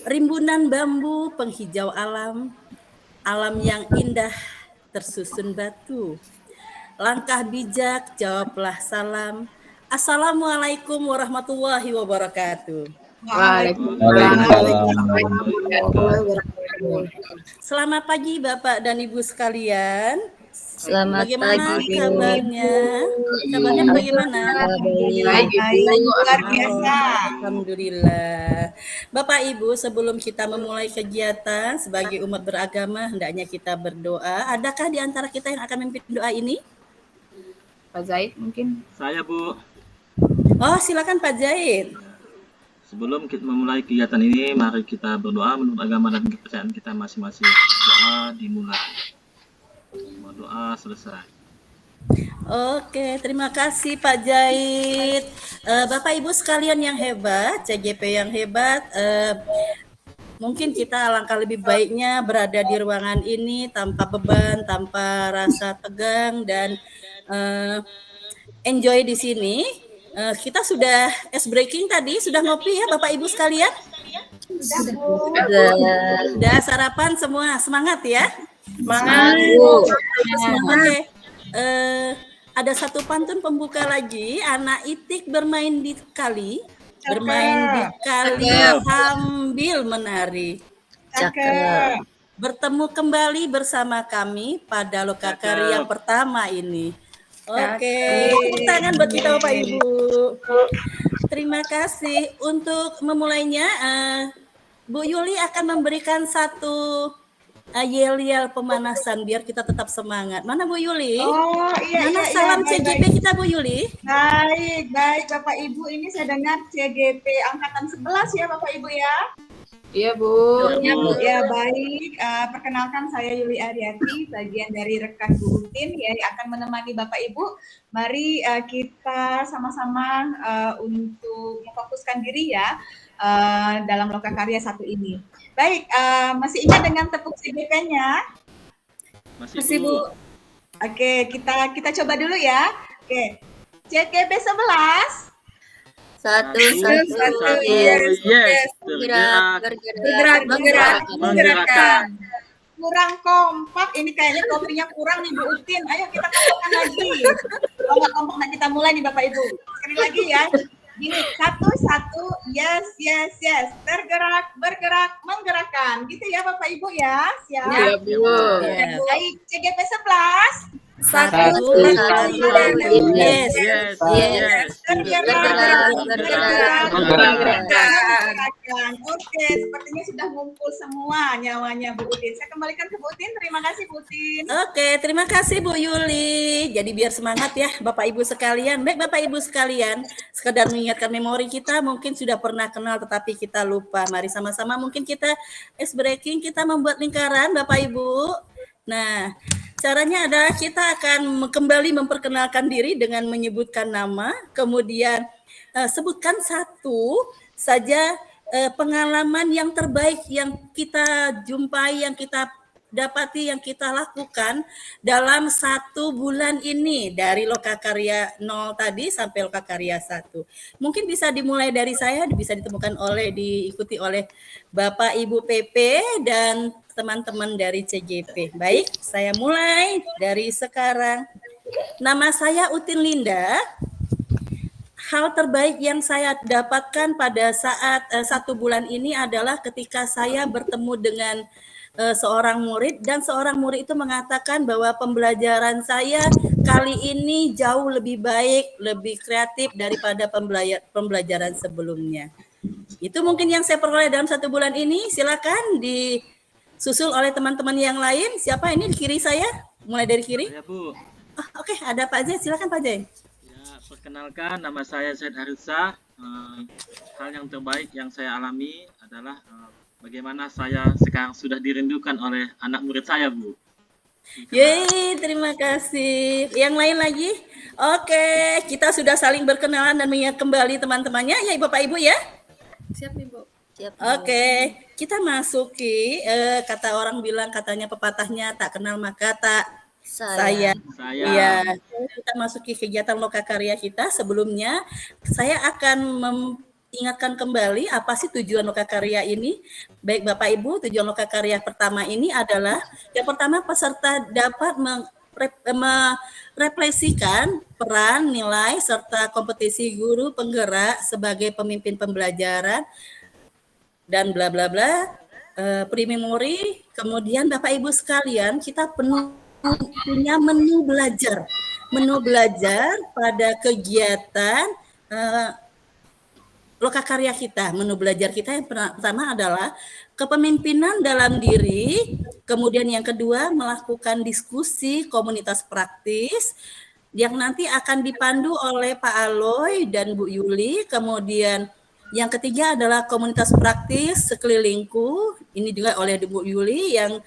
Rimbunan bambu penghijau alam, alam yang indah tersusun batu. Langkah bijak, jawablah salam. Assalamualaikum warahmatullahi wabarakatuh. Waalaikumsalam Waalaikumsalam. Selamat pagi Bapak dan Ibu sekalian. Selamat Bagaimana pagi, kabarnya? Kabarnya bagaimana? Baik, luar biasa. Alhamdulillah. Bapak Ibu, sebelum kita memulai kegiatan sebagai umat beragama, hendaknya kita berdoa. Adakah di antara kita yang akan memimpin doa ini? Pak Zaid mungkin. Saya Bu, Oh, silakan Pak Zaid. sebelum kita memulai kegiatan ini, mari kita berdoa menurut agama dan kepercayaan kita masing-masing. Doa dimulai. Semua doa selesai. Oke, terima kasih Pak Zaid. Bapak Ibu sekalian yang hebat, CGP yang hebat, mungkin kita alangkah lebih baiknya berada di ruangan ini tanpa beban, tanpa rasa tegang, dan enjoy di sini. Kita sudah ice breaking tadi, sudah ngopi ya Bapak Ibu sekalian? Sudah sarapan semua, semangat ya? Semangat. Oke. Ada satu pantun pembuka lagi. Anak itik bermain di kali sambil menari. Cakep. Bertemu kembali bersama kami pada Lokakarya pertama ini. Oke, tepuk tangan buat kita Bapak Ibu. Terima kasih. Untuk memulainya, Bu Yuli akan memberikan satu yel-yel pemanasan biar kita tetap semangat. Mana Bu Yuli? Oh iya, Mana iya, salam iya, CGP baik. kita Bu Yuli? Baik Bapak Ibu, ini saya dengar CGP angkatan 11 ya Bapak Ibu ya. Iya, Bu. Ya baik, perkenalkan saya Yuli Aryati, bagian dari rekan Bu Utin ya, yang akan menemani Bapak Ibu. Mari kita sama-sama untuk memfokuskan diri ya dalam Lokakarya satu ini. Baik, masih ingat dengan tepuk CGP-nya? Masih Bu. Oke, kita coba dulu ya. Oke, CGP 11. Satu. Yes. Bergerak. Kurang kompak, ini kayaknya kopinya kurang nih Bu Utin. Ayo kita kompakkan lagi. Kalau nggak kompak, nah kita mulai nih Bapak Ibu. Sekali lagi ya. Gini, satu, yes. Bergerak, menggerakkan. Gitu ya Bapak Ibu ya. Siap? Iya, Bu. Baik, CGP 11. Satu. Yes. Menggerakkan. Oke, sepertinya sudah ngumpul semua nyawanya Bu Utin. Saya kembalikan ke Bu Utin. Terima kasih Bu Utin. Oke, terima kasih Bu Yuli. Jadi biar semangat ya Bapak Ibu sekalian. Baik Bapak Ibu sekalian, sekedar mengingatkan memori kita, mungkin sudah pernah kenal tetapi kita lupa. Mari sama-sama mungkin kita ice breaking, kita membuat lingkaran Bapak Ibu. Nah, caranya adalah kita akan kembali memperkenalkan diri dengan menyebutkan nama, kemudian sebutkan satu saja pengalaman yang terbaik yang kita jumpai, yang kita dapati, yang kita lakukan dalam 1 bulan ini dari Lokakarya 0 tadi sampai Lokakarya 1. Mungkin bisa dimulai dari saya, bisa diikuti oleh Bapak Ibu PP dan teman-teman dari CGP. Baik, saya mulai dari sekarang. Nama saya Utin Linda. Hal terbaik yang saya dapatkan pada saat 1 bulan ini adalah ketika saya bertemu dengan seorang murid, dan seorang murid itu mengatakan bahwa pembelajaran saya kali ini jauh lebih baik, lebih kreatif daripada pembelajaran sebelumnya. Itu mungkin yang saya peroleh dalam 1 bulan ini. Silakan disusul oleh teman-teman yang lain. Siapa ini di kiri saya? Mulai dari kiri. Saya Bu. Oke, ada Pak Zaid. Silakan Pak Zaid. Ya, perkenalkan nama saya Zaid Arissa. Hal yang terbaik yang saya alami adalah bagaimana saya sekarang sudah dirindukan oleh anak murid saya, Bu. Yeay, terima kasih. Yang lain lagi? Oke, kita sudah saling berkenalan dan mengingat kembali teman-temannya ya Bapak Ibu ya. Siap nih, Bu. Siap. Oke, kita masuki kata orang bilang, katanya pepatahnya tak kenal maka tak sayang. Iya, kita masuki kegiatan Lokakarya kita. Sebelumnya saya akan ingatkan kembali apa sih tujuan lokakarya ini. Baik Bapak Ibu, tujuan lokakarya pertama ini adalah yang pertama peserta dapat merefleksikan peran, nilai, serta kompetisi guru penggerak sebagai pemimpin pembelajaran dan bla bla bla, pre-memori. Kemudian Bapak Ibu sekalian, kita punya menu belajar pada kegiatan lokakarya kita. Menu belajar kita yang pertama adalah kepemimpinan dalam diri, kemudian yang kedua melakukan diskusi komunitas praktis yang nanti akan dipandu oleh Pak Aloy dan Bu Yuli. Kemudian yang ketiga adalah komunitas praktis sekelilingku, ini juga oleh Bu Yuli. Yang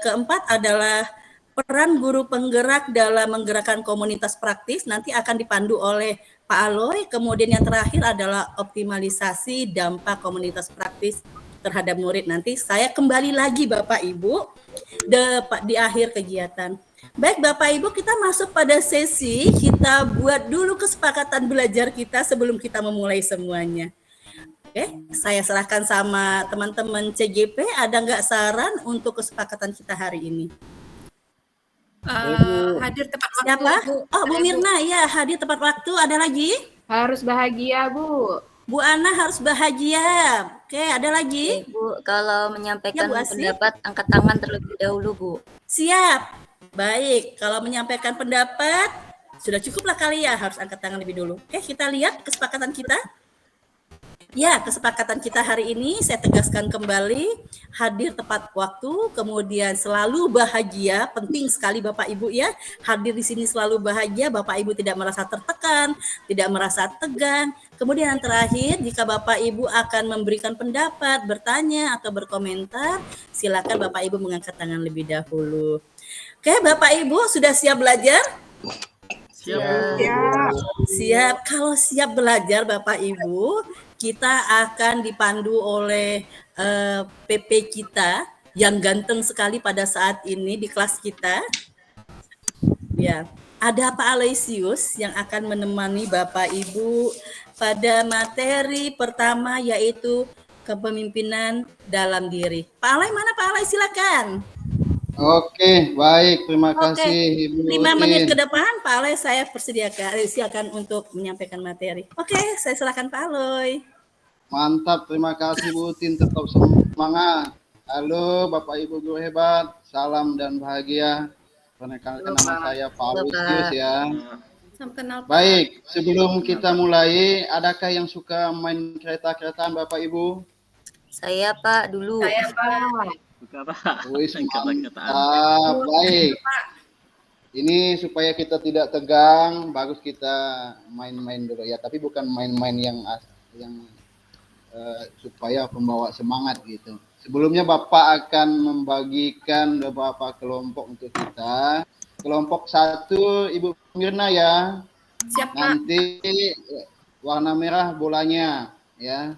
keempat adalah peran guru penggerak dalam menggerakkan komunitas praktis, nanti akan dipandu oleh Pak Aloy. Kemudian yang terakhir adalah optimalisasi dampak komunitas praktis terhadap murid. Nanti saya kembali lagi Bapak Ibu di akhir kegiatan. Baik Bapak Ibu, kita masuk pada sesi, kita buat dulu kesepakatan belajar kita sebelum kita memulai semuanya. Oke, saya serahkan sama teman-teman CGP, ada nggak saran untuk kesepakatan kita hari ini? Hadir tepat waktu. Siapa? Bu. Oh, Bu Mirna, ya hadir tepat waktu. Ada lagi? Harus bahagia, Bu. Bu Ana harus bahagia. Oke, ada lagi? Bu, kalau menyampaikan Ya, Bu Asri. pendapat, angkat tangan terlebih dahulu, Bu. Siap. Baik, kalau menyampaikan pendapat, sudah cukuplah kali ya, harus angkat tangan lebih dulu. Oke, kita lihat kesepakatan kita. Ya, kesepakatan kita hari ini saya tegaskan kembali, hadir tepat waktu, kemudian selalu bahagia, penting sekali Bapak Ibu ya, hadir di sini selalu bahagia, Bapak Ibu tidak merasa tertekan, tidak merasa tegang. Kemudian yang terakhir, jika Bapak Ibu akan memberikan pendapat, bertanya atau berkomentar, silakan Bapak Ibu mengangkat tangan lebih dahulu. Oke, Bapak Ibu sudah siap belajar? Siap, Bu. Siap. Kalau siap belajar Bapak Ibu, kita akan dipandu oleh PP kita yang ganteng sekali pada saat ini di kelas kita. Ya, ada Pak Aloysius yang akan menemani Bapak Ibu pada materi pertama yaitu kepemimpinan dalam diri. Pak Aloy mana Pak Aloy, silakan. Oke, baik. Terima kasih Ibu 5 menit ke Utin. depan Pak Aloy saya silakan untuk menyampaikan materi. Oke, saya silakan Pak Aloy. Mantap, terima kasih Bu Utin. Tetap semangat. Halo Bapak Ibu guru hebat. Salam dan bahagia. Perkenalkan nama saya Pak Aloysius ya. Salam kenal, Pak. Baik, sebelum kita mulai, adakah yang suka main kereta-keretaan Bapak Ibu? Saya, Pak, dulu. Saya, Pak. Buka, Pak. Wis, Kata-kataan. mantap. Baik. Ini supaya kita tidak tegang, bagus kita main-main dulu ya. Tapi bukan main-main yang supaya membawa semangat gitu. Sebelumnya Bapak akan membagikan beberapa kelompok untuk kita. Kelompok 1 Ibu Mirna ya. Siap, Pak. Nanti warna merah bolanya ya.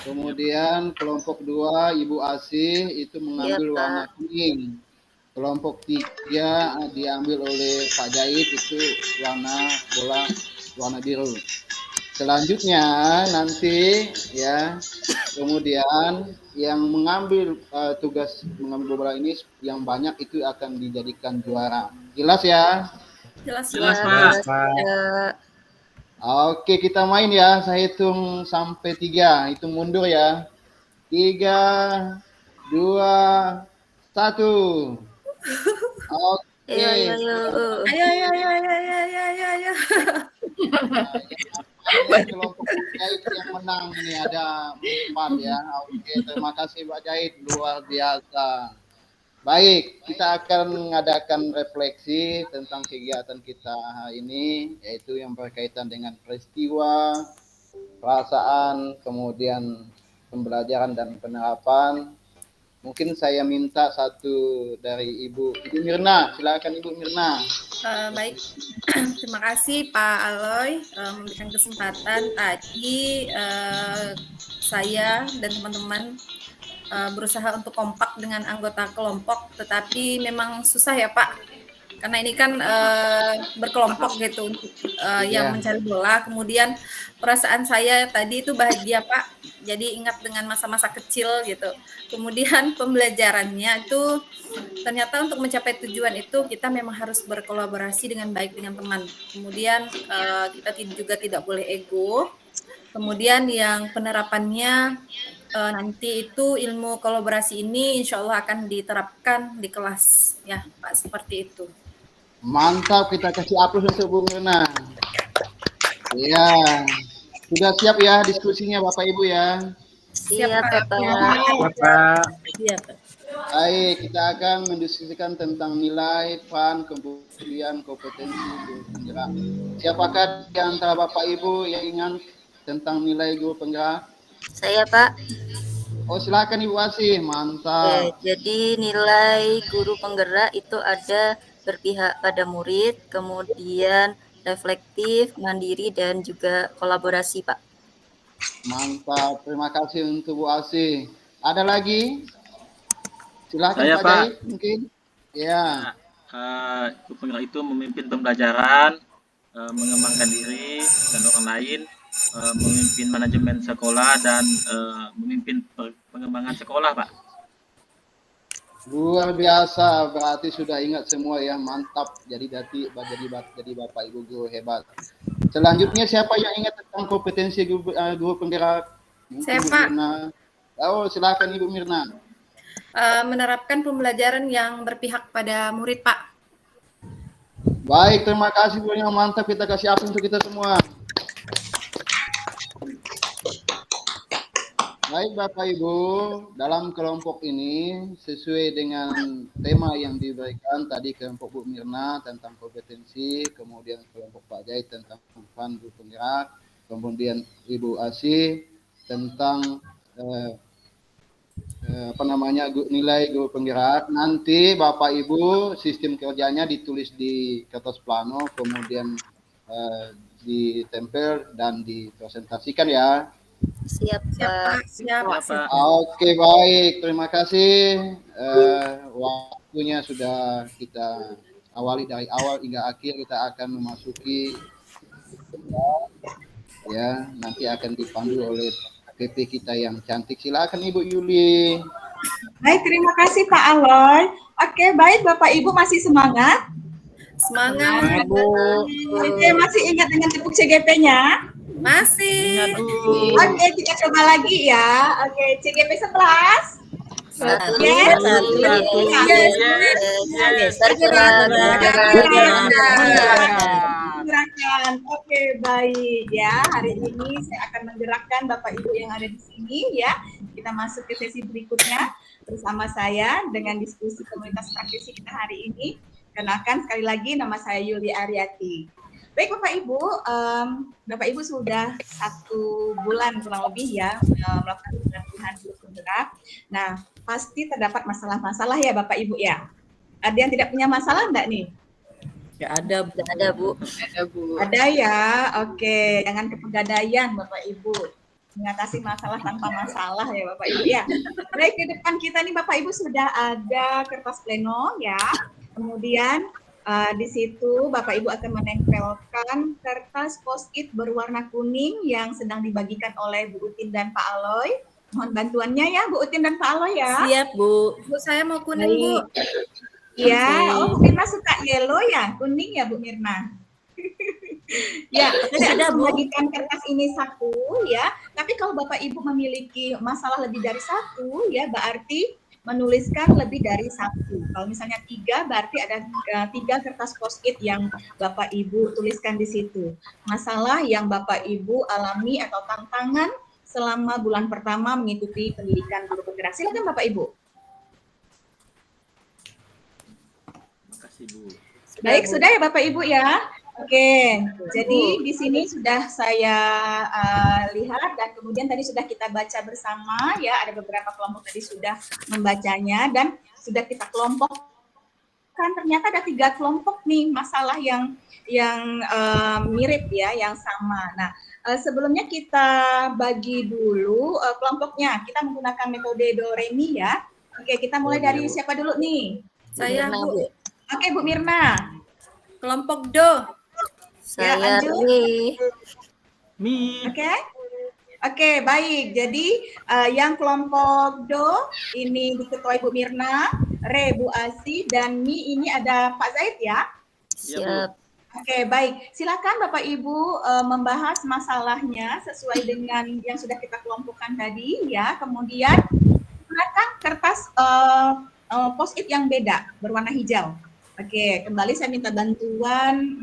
Kemudian kelompok 2 Ibu Asih itu mengambil Iya, Pak. warna kuning. Kelompok 3 diambil oleh Pak Jahit itu warna biru. Selanjutnya nanti ya, kemudian yang mengambil tugas mengambil bola ini yang banyak itu akan dijadikan juara. Jelas ya? Jelas, Jelas, Pak. Pak. Oke, kita main ya. Saya hitung sampai 3. Hitung mundur ya. 3, 2, 1. Oke. Ayo. Ayo. Kelompok Jahit yang menang ini ada 4 ya. Oke, terima kasih Pak Jahit, luar biasa. Baik, kita akan mengadakan refleksi tentang kegiatan kita hari ini, yaitu yang berkaitan dengan peristiwa, perasaan, kemudian pembelajaran dan penerapan. Mungkin saya minta satu dari Ibu Mirna, silakan Ibu Mirna. Baik, terima kasih Pak Aloy memberikan kesempatan tadi. Saya dan teman-teman berusaha untuk kompak dengan anggota kelompok, tetapi memang susah ya Pak, karena ini kan berkelompok gitu untuk yang mencari bola. Kemudian perasaan saya tadi itu bahagia Pak, jadi ingat dengan masa-masa kecil gitu. Kemudian pembelajarannya itu ternyata untuk mencapai tujuan itu kita memang harus berkolaborasi dengan baik dengan teman. Kemudian kita juga tidak boleh ego. Kemudian yang penerapannya nanti itu ilmu kolaborasi ini insya Allah akan diterapkan di kelas ya Pak, seperti itu. Mantap, kita kasih aplaus untuk Bu Mirna. Ya, sudah siap ya diskusinya Bapak Ibu ya? Siap, Bapak. Iya, Pak. Baik, kita akan mendiskusikan tentang nilai, PAN, kemudian kompetensi guru penggerak. Siapakah di antara Bapak Ibu yang ingat tentang nilai guru penggerak? Saya, Pak. Oh, silakan Ibu Asih, mantap. Oke, jadi nilai guru penggerak itu ada berpihak pada murid, kemudian reflektif, mandiri, dan juga kolaborasi, Pak. Mantap, terima kasih untuk Bu Asih. Ada lagi? Silakan Saya, Pak Pak. Jahit, mungkin. Ya. Guru penggerak itu memimpin pembelajaran, mengembangkan diri dan orang lain, memimpin manajemen sekolah dan memimpin pengembangan sekolah, Pak. Luar biasa, berarti sudah ingat semua ya, mantap. Jadi Bapak Ibu guru hebat. Selanjutnya siapa yang ingat tentang kompetensi guru penggerak? Mungkin Saya, Bu Pak. Mirna. Oh, silakan Ibu Mirna. Menerapkan pembelajaran yang berpihak pada murid Pak. Baik, terima kasih Bu yang mantap. Kita kasih aplaus untuk kita semua. Baik Bapak Ibu, dalam kelompok ini sesuai dengan tema yang diberikan tadi kelompok Bu Mirna tentang kompetensi, kemudian kelompok Pak Jahit tentang PAN guru penggerak, kemudian Ibu Asih tentang nilai guru penggerak. Nanti Bapak Ibu sistem kerjanya ditulis di kertas plano, kemudian ditempel dan dipresentasikan ya. Siap, Siap Pak. Pak. Siap. Pak. Oke, baik. Terima kasih. Waktunya sudah kita awali dari awal hingga akhir. Kita akan memasuki ya, nanti akan dipandu oleh PP kita yang cantik. Silakan Ibu Yuli. Baik, terima kasih Pak Aloy. Oke, baik Bapak Ibu masih semangat? Semangat. Oke, masih ingat dengan tepuk CGP-nya? Masih. Oke, kita coba lagi ya. Oke, CGP 11. Satu, Yes. satu, Yes. yes, tergerak. Gerakan. Oke, baik ya. Hari ini saya akan menggerakkan Bapak Ibu yang ada di sini ya. Kita masuk ke sesi berikutnya bersama saya dengan diskusi komunitas praktisi kita hari ini. Kenalkan sekali lagi, nama saya Yuli Aryati. Baik Bapak Ibu, Bapak Ibu sudah 1 bulan kurang lebih ya melakukan pelatihan guru penggerak. Nah, pasti terdapat masalah-masalah ya Bapak Ibu ya. Ada yang tidak punya masalah enggak nih? Ya ada, Bu. Ada, Bu. Ada ya. Oke, jangan kepegadaian Bapak Ibu. Mengatasi masalah tanpa masalah ya Bapak Ibu ya. Baik, di depan kita nih Bapak Ibu sudah ada kertas pleno ya. Kemudian di situ Bapak Ibu akan menempelkan kertas post-it berwarna kuning yang sedang dibagikan oleh Bu Utin dan Pak Aloy. Mohon bantuannya ya Bu Utin dan Pak Aloy ya. Siap, Bu. Bu, saya mau kuning, Bu. Iya, oh Bu Mirna suka yellow ya, kuning ya Bu Mirna. Ya, saya Sudah, akan Bu. membagikan kertas ini 1 ya. Tapi kalau Bapak Ibu memiliki masalah lebih dari 1 ya, berarti menuliskan lebih dari 1. Kalau misalnya 3, berarti ada 3 kertas post-it yang Bapak Ibu tuliskan di situ. Masalah yang Bapak Ibu alami atau tantangan selama bulan pertama mengikuti pendidikan guru penggerak. Silakan Bapak Ibu. Terima kasih, Bu. Baik, sudah ya Bapak Ibu ya. Oke, jadi di sini sudah saya lihat dan kemudian tadi sudah kita baca bersama ya, ada beberapa kelompok tadi sudah membacanya dan sudah kita kelompokkan. Ternyata ada 3 kelompok nih masalah yang mirip ya, yang sama. Nah, sebelumnya kita bagi dulu kelompoknya. Kita menggunakan metode Do Re Mi ya. Oke, kita mulai dari siapa dulu nih? Saya, Bu. Oke, Bu Mirna. Kelompok Do. Saya lanjut. Re. Mi. Oke. Oke, baik. Jadi yang kelompok Do ini diketuai Bu Mirna, Re Bu Asi, dan Mi ini ada Pak Zaid ya. Siap. Oke, baik. Silakan Bapak Ibu membahas masalahnya sesuai dengan yang sudah kita kelompokkan tadi ya. Kemudian gunakan kertas post-it yang beda berwarna hijau. Oke, kembali saya minta bantuan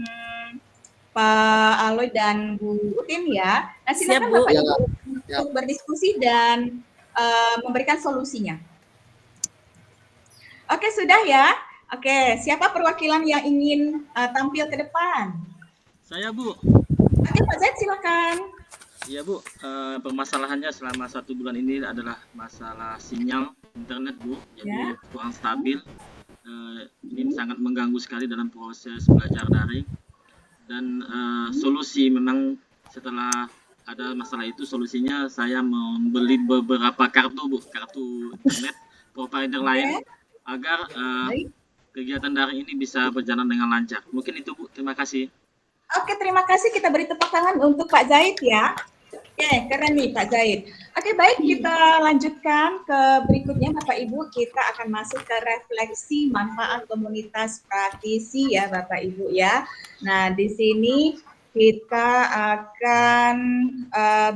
Pak Aloy dan Bu Utin ya. Nah, silakan Siap, Bu. Bapak Ibu untuk berdiskusi dan memberikan solusinya. Oke, sudah ya. Oke, siapa perwakilan yang ingin tampil ke depan? Saya, Bu. Oke, Pak Zaid silakan. Iya, Bu. Permasalahannya selama 1 bulan ini adalah masalah sinyal internet, Bu. Jadi Ya. kurang stabil. Ini sangat mengganggu sekali dalam proses belajar daring. Dan solusi memang setelah ada masalah itu, solusinya saya membeli beberapa kartu, Bu. Kartu internet provider lain agar Baik. kegiatan daring ini bisa berjalan dengan lancar. Mungkin itu, Bu. Terima kasih. Oke, terima kasih. Kita beri tepuk tangan untuk Pak Zaid ya. Oke, keren nih Pak Zaid. Oke, baik, kita lanjutkan ke berikutnya Bapak Ibu. Kita akan masuk ke refleksi manfaat komunitas praktisi ya Bapak Ibu ya. Nah, di sini kita akan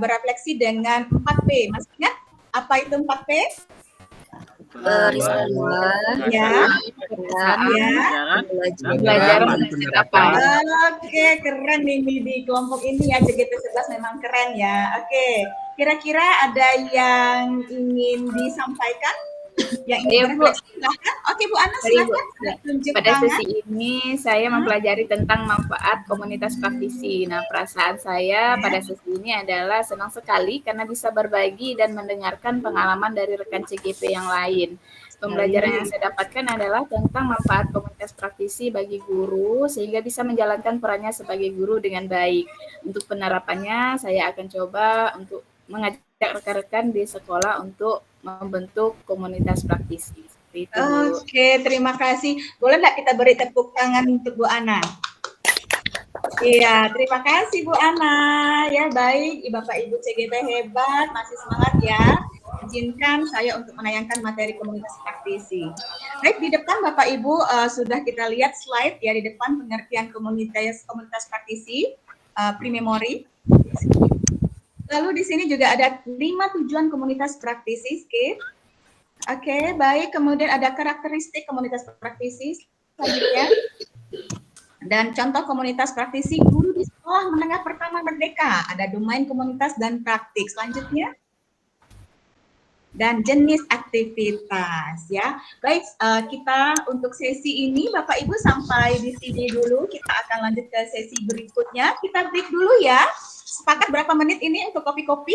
berefleksi dengan 4P. Masih ingat apa itu 4P? Peristiwa. Ya. Pembelajaran. Pembelajaran. Oke, keren nih di kelompok ini ya, JGP 11 memang keren ya. Oke, kira-kira ada yang ingin disampaikan? Yang ingin berefleksi, silahkan. Oke, Bu Ana, silahkan. Tunjuk Pada tangan. sesi ini saya mempelajari tentang manfaat komunitas praktisi. Nah, perasaan saya pada sesi ini adalah senang sekali karena bisa berbagi dan mendengarkan pengalaman dari rekan CGP yang lain. Pembelajaran yang saya dapatkan adalah tentang manfaat komunitas praktisi bagi guru sehingga bisa menjalankan perannya sebagai guru dengan baik. Untuk penerapannya, saya akan coba untuk mengajak rekan-rekan di sekolah untuk membentuk komunitas praktisi. Seperti itu, Bu. Oke, terima kasih. Boleh nggak kita beri tepuk tangan untuk Bu Ana? Iya, terima kasih Bu Ana. Ya, baik, Bapak Ibu CGP hebat, masih semangat ya. Izinkan saya untuk menayangkan materi komunitas praktisi. Baik, di depan Bapak Ibu sudah kita lihat slide ya di depan pengertian komunitas praktisi pre-memory. Lalu di sini juga ada 5 tujuan komunitas praktisi, skip. Oke, baik. Kemudian ada karakteristik komunitas praktisi selanjutnya. Dan contoh komunitas praktisi guru di sekolah menengah pertama merdeka. Ada domain komunitas dan praktik. Selanjutnya. Dan jenis aktivitas ya. Baik, kita untuk sesi ini Bapak Ibu sampai di sini dulu. Kita akan lanjut ke sesi berikutnya. Kita break dulu ya. Sepakat berapa menit ini untuk kopi-kopi?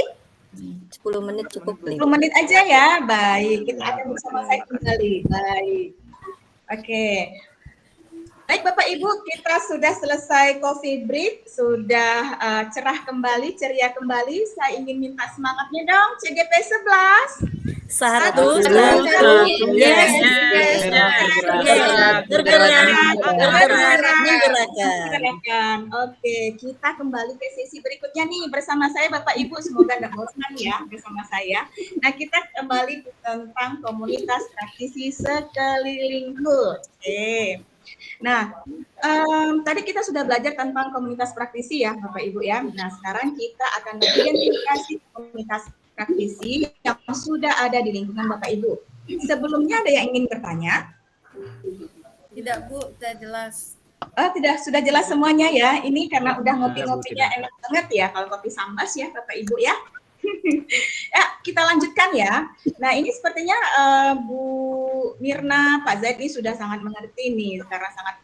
10 menit cukup. 10 menit aja ya. Baik, kita akan bersama saya kembali. Baik. Oke. Baik Bapak Ibu, kita sudah selesai coffee break, sudah cerah kembali, ceria kembali. Saya ingin minta semangatnya dong, CGP 11. Satu, Yes. Menggerakkan. Oke, kita kembali ke sesi berikutnya nih bersama saya Bapak Ibu. Semoga nggak bosan ya bersama saya. Nah, kita kembali tentang komunitas praktisi sekelilingku. Oke. Nah, tadi kita sudah belajar tentang komunitas praktisi ya Bapak Ibu ya. Nah, sekarang kita akan mengidentifikasi komunitas praktisi yang sudah ada di lingkungan Bapak Ibu. Sebelumnya ada yang ingin bertanya? Tidak, Bu, sudah jelas. Tidak, sudah jelas semuanya ya. Ini karena udah ngopi-ngopinya enak banget ya kalau kopi sambas ya Bapak Ibu ya. Ya, kita lanjutkan ya. Nah, ini sepertinya Bu Mirna, Pak Zaid ini sudah sangat mengerti nih, karena sangat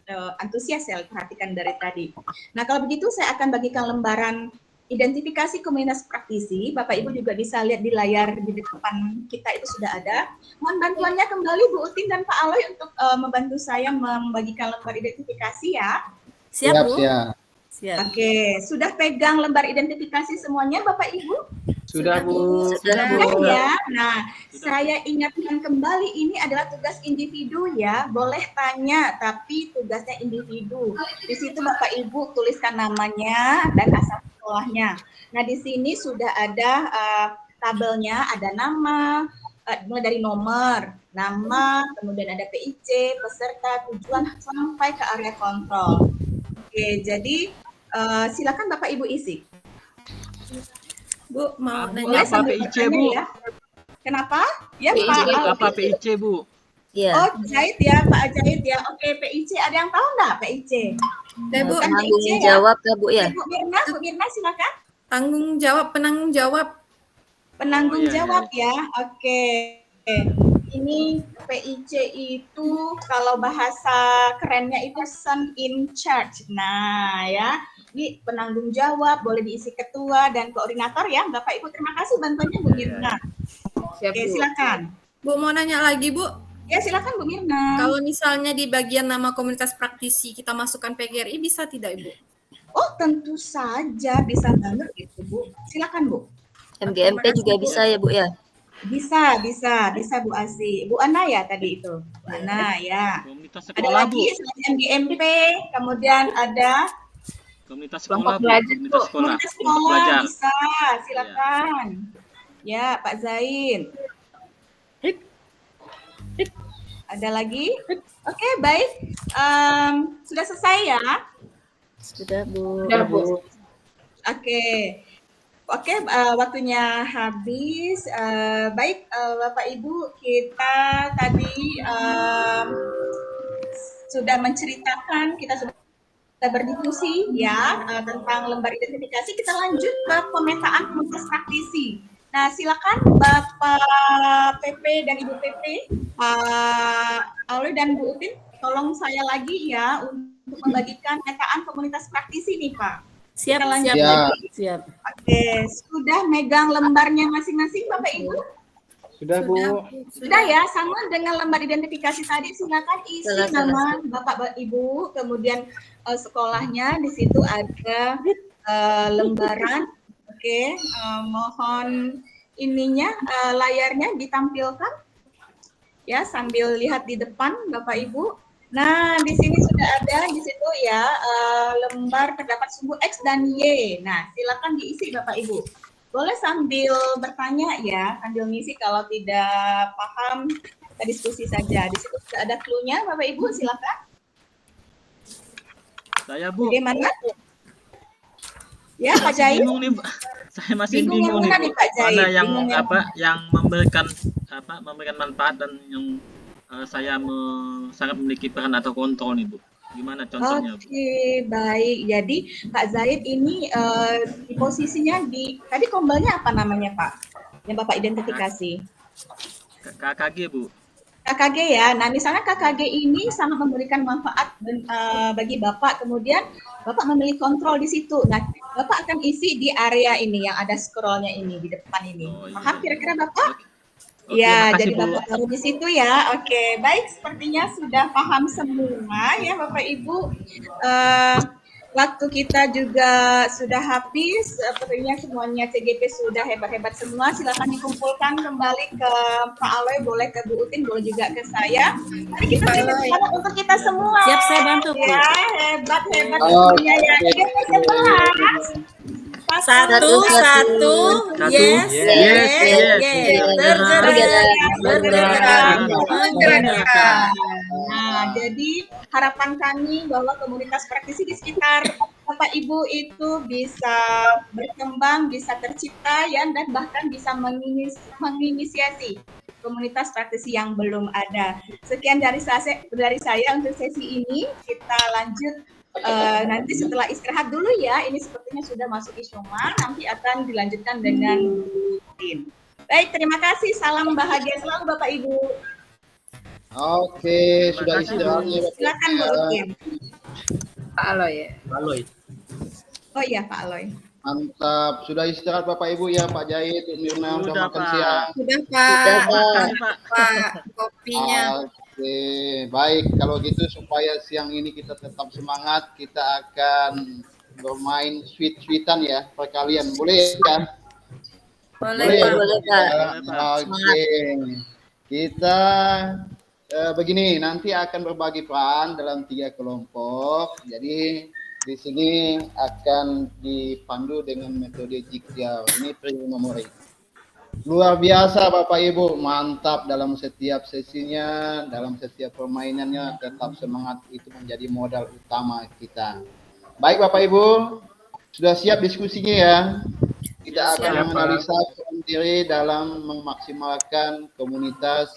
antusias ya perhatikan dari tadi. Nah, kalau begitu saya akan bagikan lembaran identifikasi komunitas praktisi. Bapak Ibu juga bisa lihat di layar di depan kita itu sudah ada. Mohon bantuannya kembali Bu Utin dan Pak Aloy untuk membantu saya membagikan lembar identifikasi ya. Siap, Bu. Siap. Siap. Oke, sudah pegang lembar identifikasi semuanya Bapak Ibu? Sudah, Bu. Sudah, Bu. Sudah ya. Nah, saya ingatkan kembali ini adalah tugas individu ya. Boleh tanya, tapi tugasnya individu. Di situ Bapak Ibu tuliskan namanya dan asal sekolahnya. Nah, di sini sudah ada tabelnya, ada nama, mulai dari nomor, nama, kemudian ada PIC, peserta, tujuan, sampai ke area kontrol. Oke, jadi silakan Bapak Ibu isi. Bu, mau Bu, nanya. apa PIC, Bu? Ya. Kenapa? Ya, PIC. Pak. Apa PIC, Bu? Iya. Oh, Jahit ya, Pak Jahit ya. Oke, PIC. Ada yang tahu nggak PIC? Bu, Bukan Tanggung PIC ya. jawab ya, Bu ya. Bu Mirna silakan. penanggung jawab. Penanggung Oh, iya, jawab ya. Oke. Ini PIC itu kalau bahasa kerennya itu son in charge. Nah, ya. Ini penanggung jawab, boleh diisi ketua dan koordinator ya. Bapak Ibu, terima kasih bantuannya Bu Mirna. Siap, Oke, Bu. silakan. Bu, mau nanya lagi, Bu. Ya, silakan Bu Mirna. Kalau misalnya di bagian nama komunitas praktisi kita masukkan PGRI bisa tidak, Ibu? Oh, tentu saja bisa banget gitu, Bu. Silakan, Bu. MGMP juga bisa ya, Bu ya. Bisa Bu Asi. Bu Ana ya tadi itu. Bu Ana ya. Komunitas Ada sekolah, Bu. lagi selain MGMP, kemudian ada Komunitas Kelompok sekolah, Bu. belajar, Komunitas Bu. sekolah. komunitas Kelompok sekolah belajar. bisa, silakan. Ya, Pak Zain. Ada lagi? Oke, baik. Sudah selesai ya? Sudah, Bu. Sudah, Bu. Oke. Waktunya habis. Baik, Bapak Ibu, kita tadi sudah menceritakan, kita sudah berdiskusi ya tentang lembar identifikasi. Kita lanjut ke pemetaan komunitas praktisi. Nah, silakan Bapak PP dan Ibu PP, Auli dan Bu Utin, tolong saya lagi ya untuk membagikan pemetaan komunitas praktisi nih, Pak. Siap, Kita lanjut siap, lagi. siap. Oke, sudah megang lembarnya masing-masing Bapak Ibu? Sudah, Bu. Sudah ya, sama dengan lembar identifikasi tadi, silakan isi Silakan. nama Bapak Ibu, kemudian sekolahnya, di situ ada lembaran. Oke, mohon ininya layarnya ditampilkan ya sambil lihat di depan Bapak Ibu. Nah, di sini sudah ada di situ ya lembar terdapat sumbu X dan Y. Nah, silakan diisi Bapak Ibu. Boleh sambil bertanya ya, sambil ngisi, kalau tidak paham kita diskusi saja. Di situ sudah ada clue-nya Bapak Ibu, silakan. Saya, Bu. Bagaimana? Ya, Pak Jai. Bingung nih, Bu. Saya masih Bingung yang bingung nih, mana Bu. nih, Pak Jai? Mana yang Bingung yang yang memberikan manfaat dan yang saya sangat memiliki peran atau kontrol nih, Bu. Gimana contohnya, Bu? Oke, baik. Jadi Pak Zaid ini di posisinya di tadi kombelnya apa namanya, Pak? Yang Bapak identifikasi. KKG, Bu. KKG ya. Nah, misalnya KKG ini sangat memberikan manfaat bagi Bapak. Kemudian Bapak memilih kontrol di situ. Nah, Bapak akan isi di area ini yang ada scrollnya ini di depan ini. Oh, iya. Paham kira-kira Bapak? Oke, Ya, makasih, jadi Bu. Bapak taruh di situ ya. Oke, baik. Sepertinya sudah paham semua ya Bapak Ibu. Waktu kita juga sudah habis. Sepertinya semuanya CGP sudah hebat-hebat semua. Silakan dikumpulkan kembali ke Pak Aloy, boleh ke Bu Utin, boleh juga ke saya. Mari kita berikan semangat untuk kita semua. Siap, saya bantu, Bu. Ya, hebat-hebat Oh, semuanya ya. CGP 11. Satu, yes, bergerak. Nah, jadi harapan kami bahwa komunitas praktisi di sekitar Bapak Ibu itu bisa berkembang, bisa tercipta ya, dan bahkan bisa menginisiasi komunitas praktisi yang belum ada. Sekian dari saya untuk sesi ini. Kita lanjut nanti setelah istirahat dulu ya. Ini sepertinya sudah masuk isyoma, nanti akan dilanjutkan dengan rutin. Baik, terima kasih. Salam bahagia selalu Bapak Ibu. Oke, sudah istirahat nih, Bapak. Silakan Bu Utin. Pak Aloy ya. Oh iya Pak Aloy. Mantap, sudah istirahat Bapak Ibu ya, Pak Jahit, Bu Mirna, udah Sudah, makan Pak. siang. Sudah, Pak. Makasih, Pak. Pak, kopinya. Oke, baik. Kalau gitu supaya siang ini kita tetap semangat, kita akan bermain sweet-sweetan ya, perkalian. Boleh kan? Boleh, Boleh, Pak. Boleh, Pak. Oke. Kita begini, nanti akan berbagi peran dalam 3 kelompok. Jadi di sini akan dipandu dengan metode jigsaw. Ini pre-memori. Luar biasa Bapak Ibu, mantap dalam setiap sesinya, dalam setiap permainannya, tetap semangat itu menjadi modal utama kita. Baik Bapak Ibu, sudah siap diskusinya ya? Kita akan menganalisa peran diri dalam memaksimalkan komunitas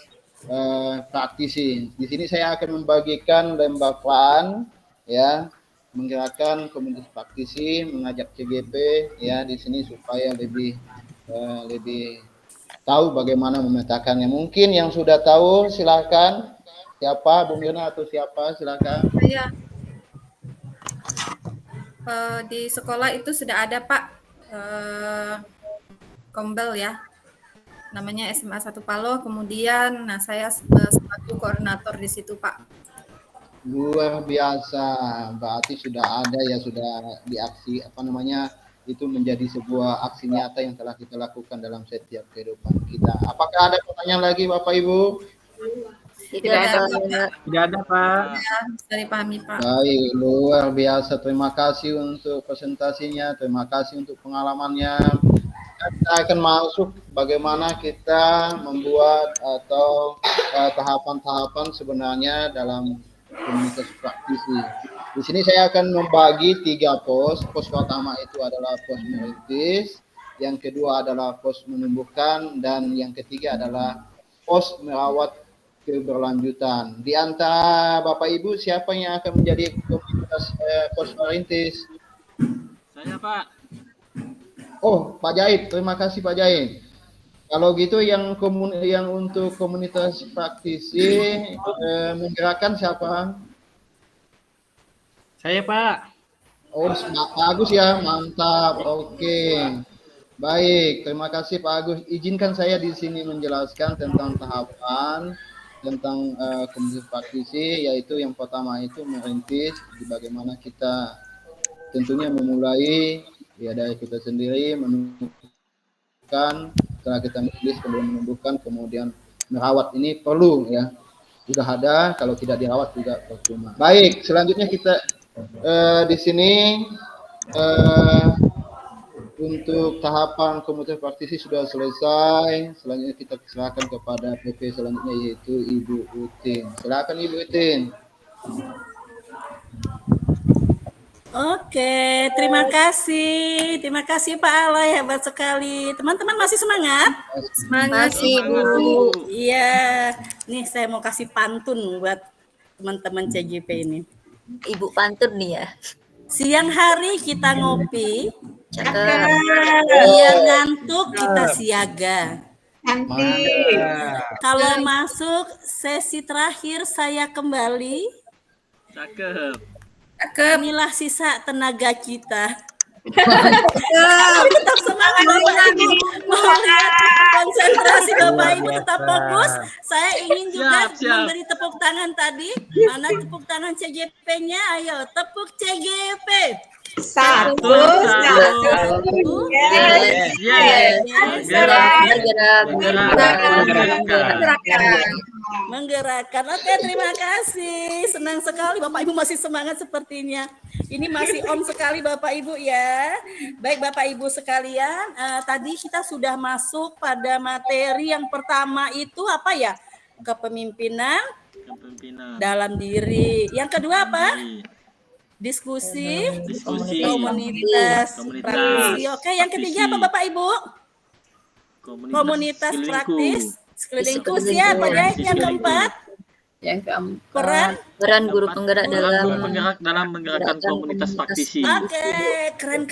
praktisi. Di sini saya akan membagikan lembar peran, ya, menggerakkan komunitas praktisi, mengajak CGP, ya, di sini supaya lebih tahu bagaimana memetakannya. Mungkin yang sudah tahu silakan. Siapa, Bu Mirna atau siapa? Silakan. Saya di sekolah itu sudah ada Pak Kombel ya, namanya SMA 1 Paloh. Kemudian, nah saya selaku koordinator di situ Pak. Luar biasa, berarti sudah ada ya, sudah diaksi apa namanya, itu menjadi sebuah aksi nyata yang telah kita lakukan dalam setiap kehidupan kita. Apakah ada pertanyaan lagi Bapak Ibu? Tidak ada, Tidak ada, Pak. Ya, bisa dipahami Pak. Baik, luar biasa. Terima kasih untuk presentasinya, terima kasih untuk pengalamannya. Kita akan masuk bagaimana kita membuat atau tahapan-tahapan sebenarnya dalam komunitas praktisi. Di sini saya akan membagi 3 pos. Pos pertama itu adalah pos merintis, yang kedua adalah pos menumbuhkan, dan yang ketiga adalah pos merawat keberlanjutan. Di antara Bapak Ibu, siapa yang akan menjadi komunitas pos merintis? Saya Pak. Oh, Pak Jahit. Terima kasih Pak Jahit. Kalau gitu yang untuk komunitas praktisi menggerakkan siapa? Saya, Pak. Oh, Pak Agus ya, mantap. Oke. Baik, terima kasih Pak Agus. Izinkan saya di sini menjelaskan tentang tahapan tentang komunitas praktisi, yaitu yang pertama itu merintis, bagaimana kita tentunya memulai ya dari kita sendiri, menumbuhkan, setelah kita menulis kemudian menumbuhkan, kemudian merawat. Ini perlu ya, sudah ada, kalau tidak dirawat juga percuma. Baik, selanjutnya kita di sini untuk tahapan komunitas praktisi sudah selesai. Selanjutnya kita serahkan kepada PP selanjutnya, yaitu Ibu Utin. Silakan Ibu Utin. Oke, terima kasih Pak Aloy, hebat sekali. Teman-teman masih semangat? Semangat Masih, Bu. Iya, nih saya mau kasih pantun buat teman-teman CGP ini. Ibu pantun nih ya. Siang hari kita ngopi, Cakep. biar ngantuk kita siaga. Nanti. Kalau masuk sesi terakhir saya kembali, Cakep. inilah sisa tenaga kita. Tapi tetap semangat Bapak Ibu. Mau lihat konsentrasi Bapak Ibu tetap fokus. Saya ingin juga Siap. memberi tepuk tangan tadi. Mana tepuk tangan CGP-nya? Ayo, tepuk CGP. Satu. Yes. Menggerakkan. Oke, terima kasih. Senang sekali Bapak Ibu masih semangat sepertinya. Ini masih on sekali Bapak Ibu ya. Baik Bapak Ibu sekalian, tadi kita sudah masuk pada materi yang pertama itu apa ya? Kepemimpinan dalam diri. Yang kedua apa? Diskusi komunitas praktisi. Oke, yang ketiga apa Bapak Ibu? Komunitas praktis sekeliling siapa ya? Yang keempat, Yang keempat, peran Guru penggerak dalam menggerakkan komunitas praktisi. Oke, keren.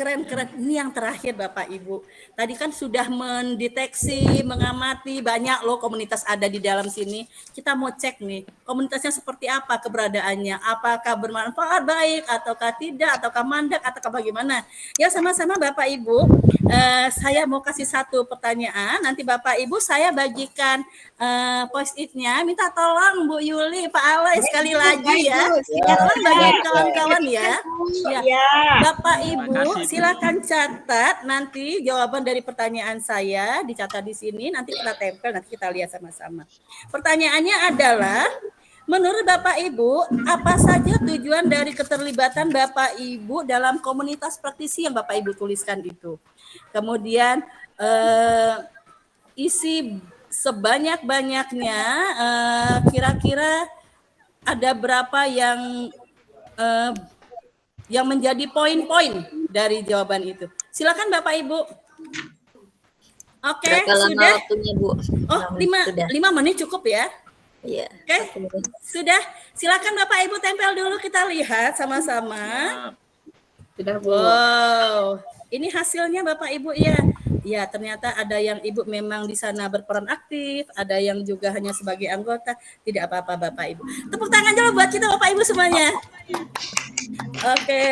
Ini yang terakhir Bapak Ibu. Tadi kan sudah mendeteksi, mengamati banyak loh komunitas ada di dalam sini. Kita mau cek nih, komunitasnya seperti apa keberadaannya, apakah bermanfaat baik ataukah tidak, ataukah mandat ataukah bagaimana. Ya sama-sama Bapak Ibu, saya mau kasih satu pertanyaan. Nanti Bapak Ibu saya bagikan post-it-nya. Minta tolong Bu Yuli, Pak Aloy sekali lagi lagi ya. Tolong bagian kawan-kawan ya. Ya. Ya. Bapak Terima Ibu, kasih, Bu. silakan catat nanti jawaban dari pertanyaan saya, dicatat di sini, nanti kita tempel, nanti kita lihat sama-sama. Pertanyaannya adalah, menurut Bapak Ibu, apa saja tujuan dari keterlibatan Bapak Ibu dalam komunitas praktisi yang Bapak Ibu tuliskan itu? Kemudian isi sebanyak-banyaknya, kira-kira ada berapa yang menjadi poin-poin dari jawaban itu? Silakan Bapak Ibu. Oke, Berapa lama sudah. waktunya, Bu? Oh, 5 menit cukup ya? Iya. Oke, sudah. Silakan Bapak Ibu tempel dulu, kita lihat sama-sama. Sudah, Bu. Wow, ini hasilnya Bapak Ibu ya. Ya, ternyata ada yang Ibu memang di sana berperan aktif, ada yang juga hanya sebagai anggota. Tidak apa-apa Bapak Ibu. Tepuk tangan dulu buat kita Bapak Ibu semuanya. Oke,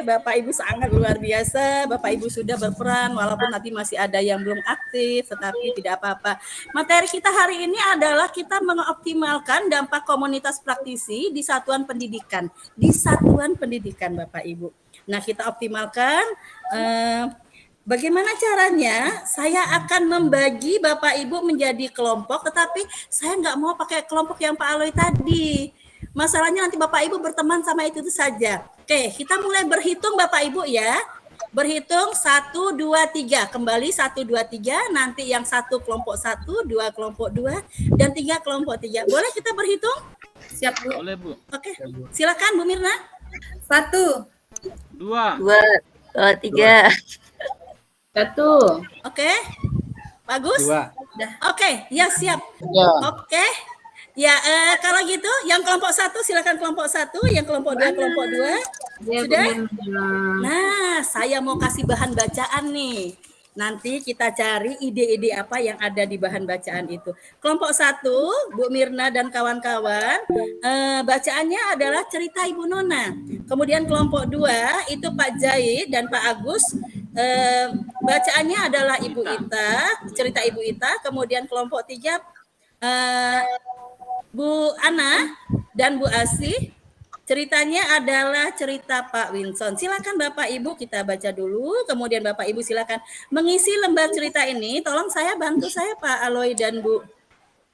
Bapak Ibu sangat luar biasa. Bapak Ibu sudah berperan walaupun nanti masih ada yang belum aktif, tetapi tidak apa-apa. Materi kita hari ini adalah kita mengoptimalkan dampak komunitas praktisi di satuan pendidikan. Di satuan pendidikan Bapak Ibu. Nah, kita optimalkan bagaimana caranya? Saya akan membagi Bapak Ibu menjadi kelompok, tetapi saya nggak mau pakai kelompok yang Pak Aloy tadi. Masalahnya nanti Bapak Ibu berteman sama itu saja. Oke, kita mulai berhitung Bapak Ibu ya. Berhitung 1, 2, 3. Kembali 1, 2, 3. Nanti yang 1 kelompok 1, 2 kelompok 2, dan 3 kelompok 3. Boleh kita berhitung? Siap, Bu. Boleh, Bu. Oke, silakan Bu Mirna. 1. 2. 2, 3. 1. Oke, bagus. 2. Oke, ya siap. Ya. Oke, ya kalau gitu, yang kelompok 1 silakan kelompok 1, yang kelompok 2 kelompok 2. Ya, Bu Sudah? Mirna. Nah, saya mau kasih bahan bacaan nih. Nanti kita cari ide-ide apa yang ada di bahan bacaan itu. Kelompok 1, Bu Mirna dan kawan-kawan, bacaannya adalah cerita Ibu Nona. Kemudian kelompok 2 itu Pak Zaid dan Pak Agus, bacaannya adalah Ibu Ita, cerita Ibu Ita. Kemudian kelompok 3 Bu Ana dan Bu Asih. Ceritanya adalah cerita Pak Winson. Silakan Bapak Ibu kita baca dulu, kemudian Bapak Ibu silakan mengisi lembar cerita ini. Tolong saya bantu saya Pak Aloy dan Bu.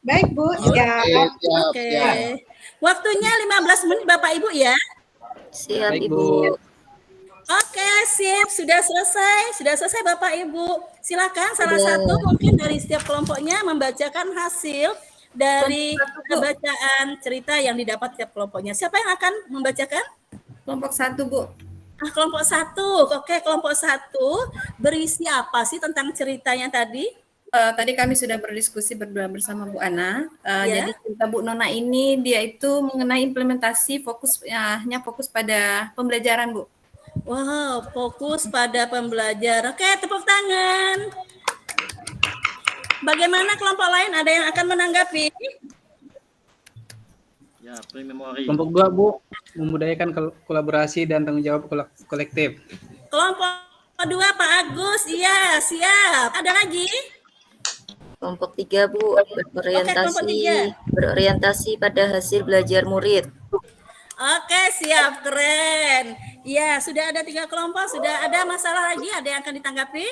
Baik, Bu. Siap. Siap, Oke. siap. Waktunya 15 menit Bapak Ibu ya. Siap, Baik, Ibu. Bu. Oke, sip. Sudah selesai. Sudah selesai Bapak Ibu. Silakan salah Sudah. satu mungkin dari setiap kelompoknya membacakan hasil dari bacaan cerita yang didapat setiap kelompoknya. Siapa yang akan membacakan? Kelompok 1, Bu. Kelompok 1. Oke, kelompok 1 berisi apa sih tentang ceritanya tadi? Tadi kami sudah berdiskusi berdua bersama Bu Ana. Ya. Jadi cerita Bu Nona ini dia itu mengenai implementasi hanya fokus pada pembelajaran, Bu. Wow, fokus pada pembelajaran. Oke, tepuk tangan. Bagaimana kelompok lain? Ada yang akan menanggapi? Ya, pre-memori. Kelompok 2, Bu, membudayakan kolaborasi dan tanggung jawab kolektif. Kelompok 2 Pak Agus, iya, siap. Ada lagi? Kelompok 3, Bu, kelompok 3. berorientasi pada hasil belajar murid. Oke, siap, keren. Ya, sudah ada 3 kelompok, sudah ada masalah lagi? Ada yang akan ditanggapi?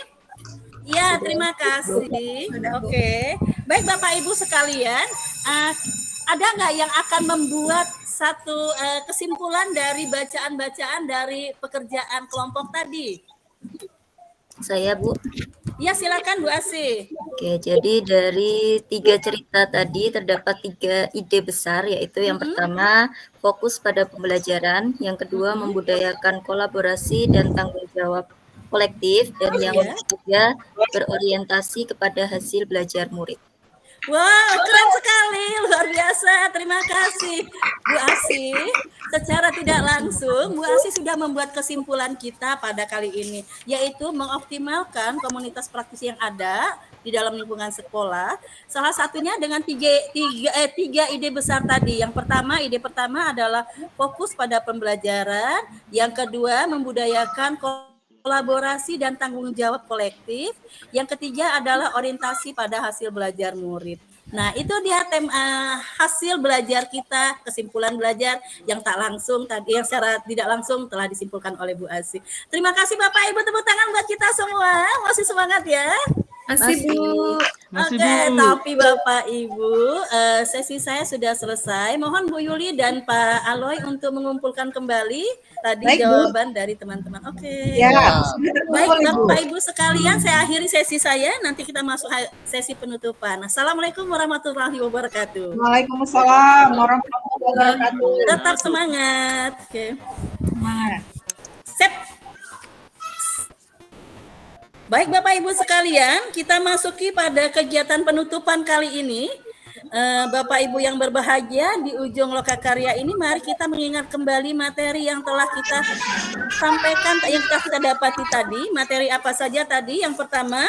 Ya, terima kasih. Oke, baik Bapak Ibu sekalian, ada nggak yang akan membuat satu kesimpulan dari bacaan-bacaan dari pekerjaan kelompok tadi? Saya, Bu. Ya, silakan Bu Asih. Oke, jadi dari 3 cerita tadi terdapat 3 ide besar, yaitu yang pertama fokus pada pembelajaran, yang kedua membudayakan kolaborasi dan tanggung jawab kolektif, dan yang ketiga berorientasi kepada hasil belajar murid. Wow, keren sekali, luar biasa. Terima kasih Bu Asih. Secara tidak langsung, Bu Asih sudah membuat kesimpulan kita pada kali ini, yaitu mengoptimalkan komunitas praktisi yang ada di dalam lingkungan sekolah. Salah satunya dengan tiga ide besar tadi. Yang pertama, ide pertama adalah fokus pada pembelajaran. Yang kedua, membudayakan kolaborasi dan tanggung jawab kolektif. Yang ketiga adalah orientasi pada hasil belajar murid. Nah, itu dia hasil belajar kita, kesimpulan belajar yang tak langsung tadi, yang secara tidak langsung telah disimpulkan oleh Bu Asih. Terima kasih Bapak Ibu, tepuk tangan buat kita semua. Masih semangat ya. Masih Bu. Masih, Oke, Bu. tapi Bapak Ibu, sesi saya sudah selesai. Mohon Bu Yuli dan Pak Aloy untuk mengumpulkan kembali tadi Baik, Bu. jawaban dari teman-teman. Oke. Ya, Ya. sudah Baik, terkumpul Ibu. Bapak Ibu sekalian, saya akhiri sesi saya. Nanti kita masuk sesi penutupan. Assalamualaikum warahmatullahi wabarakatuh. Waalaikumsalam warahmatullahi wabarakatuh. Tetap semangat. Oke. Semangat. Sip. Baik Bapak Ibu sekalian, kita masuki pada kegiatan penutupan kali ini. Bapak Ibu yang berbahagia, di ujung Lokakarya ini mari kita mengingat kembali materi yang telah kita sampaikan, yang telah kita dapati tadi. Materi apa saja tadi? Yang pertama,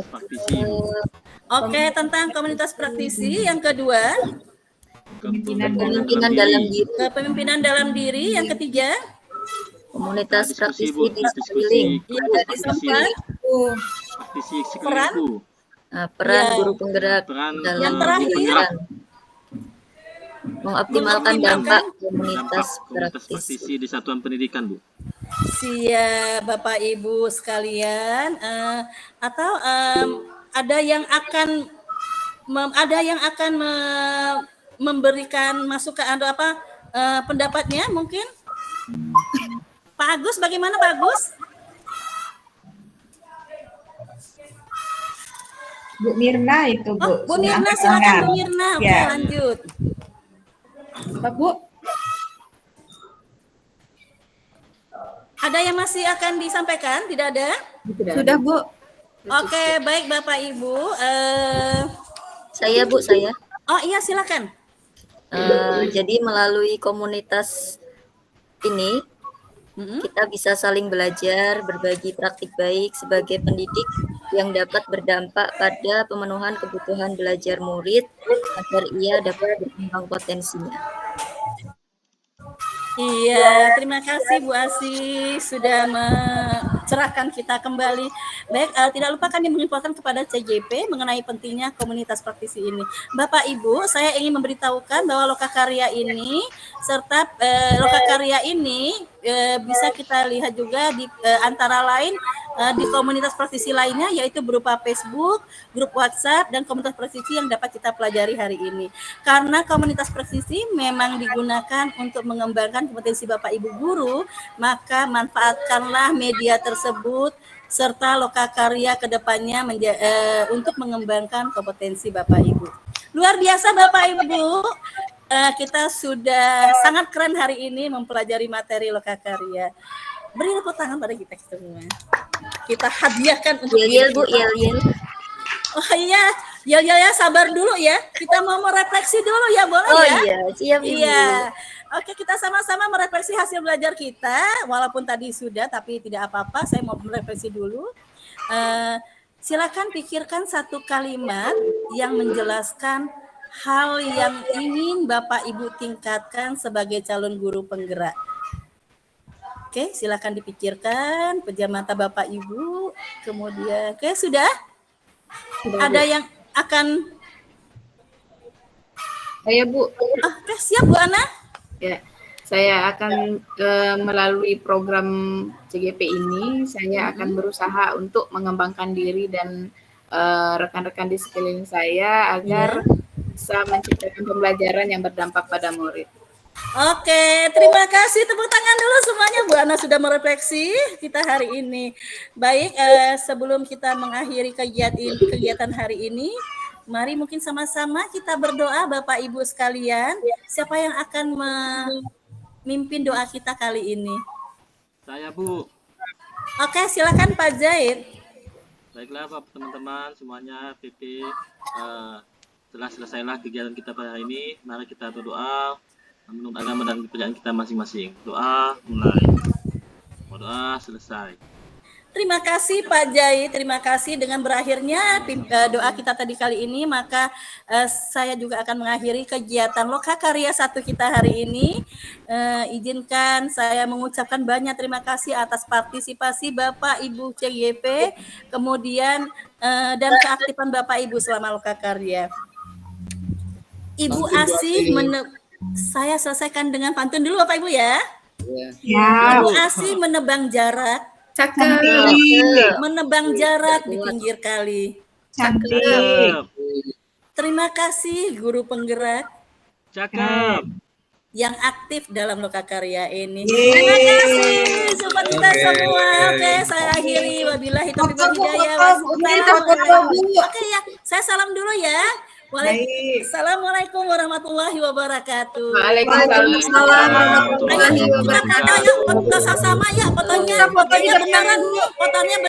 Praktisi, Bu. oke, tentang komunitas praktisi. Yang kedua, Kepemimpinan dalam diri, kepemimpinan dalam diri. Yang ketiga, komunitas Diskusi, praktisi Bu. di Diskusi. sekeliling, yang keempat, Praktisi Peran? sekeliling, Bu. peran Ya. guru penggerak Peran dalam Yang terakhir, pendidikan, mengoptimalkan dampak komunitas dampak komunitas praktis. praktisi di satuan pendidikan, Bu. siap Bapak Ibu sekalian, atau ada yang akan memberikan masukan atau apa pendapatnya mungkin? Pak Agus, bagaimana Pak Agus? Bu Mirna itu Bu. Oh, Bu Sudah Mirna, angkat silakan tangan. Bu Mirna. Oke, Ya. lanjut. Pak Bu. Ada yang masih akan disampaikan? Tidak ada? Sudah Bu. Oke, baik Bapak Ibu. Saya Bu, saya. Oh iya, silakan. Jadi melalui komunitas ini kita bisa saling belajar, berbagi praktik baik sebagai pendidik yang dapat berdampak pada pemenuhan kebutuhan belajar murid agar ia dapat berkembang potensinya. Iya, terima kasih Bu Asih sudah mencerahkan kita kembali. Baik, tidak lupa kami menginfokan kepada CJP mengenai pentingnya komunitas praktisi ini. Bapak Ibu, saya ingin memberitahukan bahwa Lokakarya ini serta Lokakarya ini bisa kita lihat juga di antara lain di komunitas praktisi lainnya, yaitu berupa Facebook, grup WhatsApp, dan komunitas praktisi yang dapat kita pelajari hari ini. Karena komunitas praktisi memang digunakan untuk mengembangkan kompetensi Bapak Ibu guru, maka manfaatkanlah media tersebut serta Lokakarya ke depannya untuk mengembangkan kompetensi Bapak Ibu. Luar biasa Bapak Ibu, kita sudah sangat keren hari ini mempelajari materi Lokakarya. Beri tepuk tangan pada kita semua. Kita hadiahkan untuk Yel-yel Bu, kita. yel-yel. Oh iya, ya sabar dulu ya. Kita mau merefleksi dulu ya, boleh Oh ya? iya, siap Ibu. Iya. Oke, kita sama-sama merefleksi hasil belajar kita. Walaupun tadi sudah, tapi tidak apa-apa. Saya mau merefleksi dulu. Silakan pikirkan satu kalimat yang menjelaskan hal yang ingin Bapak Ibu tingkatkan sebagai calon guru penggerak. Oke, silakan dipikirkan. Pejam mata Bapak Ibu. Kemudian, oke, sudah? Ada yang akan... Saya Bu, Oke, siap Bu Ana? ya, saya akan melalui program CGP ini, saya akan berusaha untuk mengembangkan diri dan rekan-rekan di sekeliling saya agar bisa menciptakan pembelajaran yang berdampak pada murid. Oke, terima kasih. Tepuk tangan dulu semuanya. Bu Ana sudah merefleksi kita hari ini. Baik, sebelum kita mengakhiri kegiatan hari ini, mari mungkin sama-sama kita berdoa Bapak Ibu sekalian. Siapa yang akan memimpin doa kita kali ini? Saya, Bu. Oke, silakan Pak Zaid. Baiklah Bapak teman-teman semuanya, PP, telah selesailah kegiatan kita pada hari ini. Mari kita berdoa menurut agama dan kepercayaan kita masing-masing. Doa mulai. Doa selesai. Terima kasih Pak Jai, terima kasih dengan berakhirnya doa kita tadi kali ini, maka saya juga akan mengakhiri kegiatan Lokakarya 1 kita hari ini. Izinkan saya mengucapkan banyak terima kasih atas partisipasi Bapak Ibu CGP, kemudian dan keaktifan Bapak Ibu selama Lokakarya. Ibu Asih, saya selesaikan dengan pantun dulu Bapak Ibu ya. Ya. Ibu Asih menebang jarak. Cakep. Menebang jarak di pinggir kali. Cakep. Terima kasih guru penggerak Cakep. yang aktif dalam Lokakarya ini. Terima kasih sobat kita semua. Oke, saya akhiri. Wabillahi taufiq wal hidayah. Oke ya, saya salam dulu ya. Assalamualaikum warahmatullahi wabarakatuh. Waalaikumsalam warahmatullahi Ayo, kita wabarakatuh. foto sama ya, fotonya beneran, fotonya